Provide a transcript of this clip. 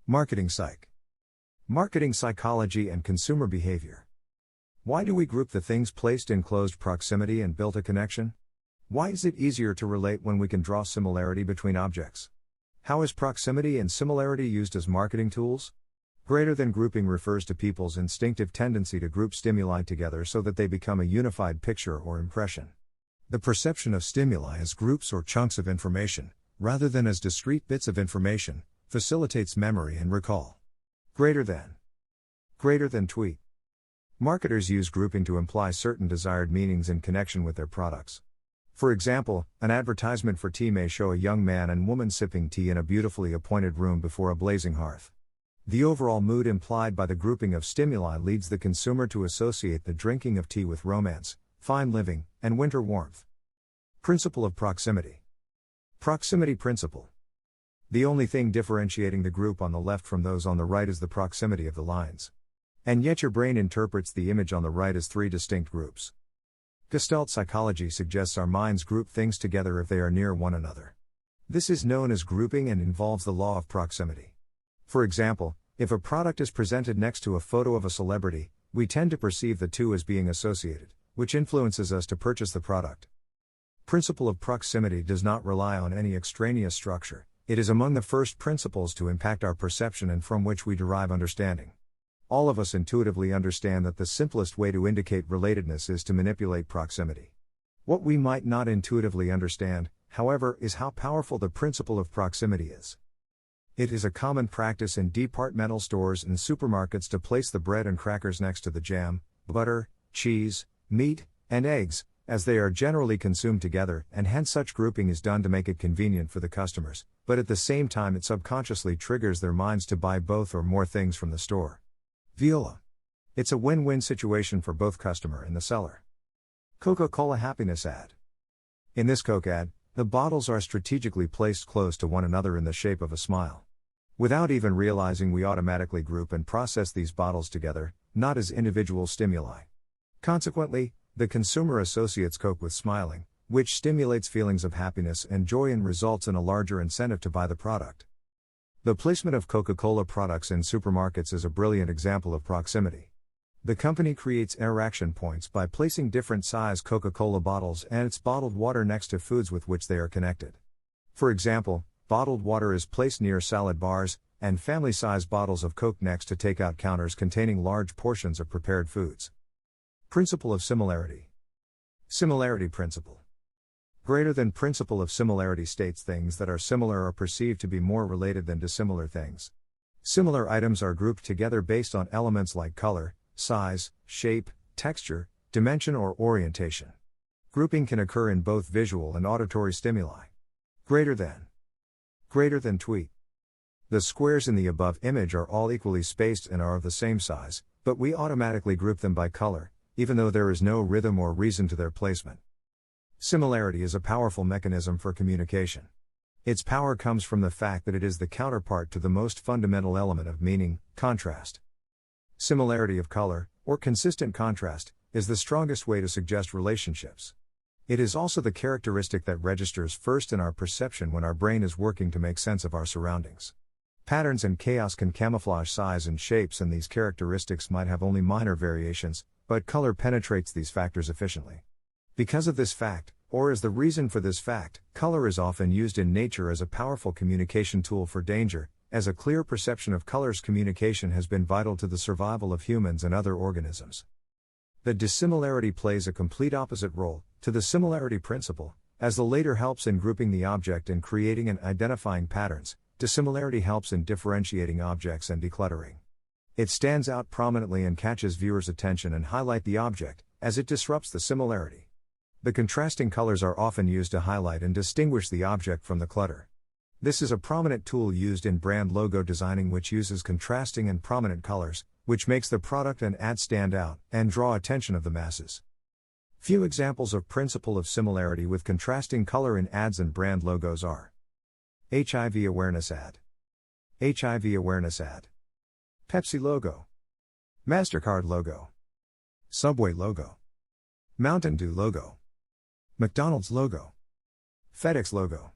Marketing psych. Marketing psychology and consumer behavior. Why do we group the things placed in close proximity and build a connection? Why is it easier to relate when we can draw similarity between objects? How is proximity and similarity used as marketing tools? Greater than grouping refers to people's instinctive tendency to group stimuli together so that they become a unified picture or impression. The perception of stimuli as groups or chunks of information, rather than as discrete bits of information, facilitates memory and recall. Greater than tweet. Marketers use grouping to imply certain desired meanings in connection with their products. For example, an advertisement for tea may show a young man and woman sipping tea in a beautifully appointed room before a blazing hearth. The overall mood implied by the grouping of stimuli leads the consumer to associate the drinking of tea with romance, fine living, and winter warmth. Principle of proximity. Proximity principle. The only thing differentiating the group on the left from those on the right is the proximity of the lines. And yet your brain interprets the image on the right as three distinct groups. Gestalt psychology suggests our minds group things together if they are near one another. This is known as grouping and involves the law of proximity. For example, if a product is presented next to a photo of a celebrity, we tend to perceive the two as being associated, which influences us to purchase the product. Principle of proximity does not rely on any extraneous structure. It is among the first principles to impact our perception and from which we derive understanding. All of us intuitively understand that the simplest way to indicate relatedness is to manipulate proximity. What we might not intuitively understand, however, is how powerful the principle of proximity is. It is a common practice in departmental stores and supermarkets to place the bread and crackers next to the jam, butter, cheese, meat, and eggs, as they are generally consumed together, and hence such grouping is done to make it convenient for the customers, but at the same time it subconsciously triggers their minds to buy both or more things from the store. Viola. It's a win-win situation for both customer and the seller. Coca-Cola happiness ad. In this Coke ad, the bottles are strategically placed close to one another in the shape of a smile. Without even realizing, we automatically group and process these bottles together, not as individual stimuli. Consequently, the consumer associates Coke with smiling, which stimulates feelings of happiness and joy and results in a larger incentive to buy the product. The placement of Coca-Cola products in supermarkets is a brilliant example of proximity. The company creates interaction points by placing different size Coca-Cola bottles and its bottled water next to foods with which they are connected. For example, bottled water is placed near salad bars, and family-size bottles of Coke next to takeout counters containing large portions of prepared foods. Principle of similarity. Similarity principle. Greater than principle of similarity states things that are similar are perceived to be more related than dissimilar things. Similar items are grouped together based on elements like color, size, shape, texture, dimension, or orientation. Grouping can occur in both visual and auditory stimuli. Greater than tweet. The squares in the above image are all equally spaced and are of the same size, but we automatically group them by color, even though there is no rhythm or reason to their placement. Similarity is a powerful mechanism for communication. Its power comes from the fact that it is the counterpart to the most fundamental element of meaning, contrast. Similarity of color, or consistent contrast, is the strongest way to suggest relationships. It is also the characteristic that registers first in our perception when our brain is working to make sense of our surroundings. Patterns and chaos can camouflage size and shapes, and these characteristics might have only minor variations, but color penetrates these factors efficiently. Because of this fact, or as the reason for this fact, color is often used in nature as a powerful communication tool for danger, as a clear perception of colors communication has been vital to the survival of humans and other organisms. The dissimilarity plays a complete opposite role to the similarity principle, as the latter helps in grouping the object and creating and identifying patterns. Dissimilarity helps in differentiating objects and decluttering. It stands out prominently and catches viewers' attention and highlight the object, as it disrupts the similarity. The contrasting colors are often used to highlight and distinguish the object from the clutter. This is a prominent tool used in brand logo designing, which uses contrasting and prominent colors, which makes the product and ad stand out and draw attention of the masses. Few examples of principle of similarity with contrasting color in ads and brand logos are: HIV awareness ad, HIV awareness ad, Pepsi logo, MasterCard logo, Subway logo, Mountain Dew logo, McDonald's logo, FedEx logo.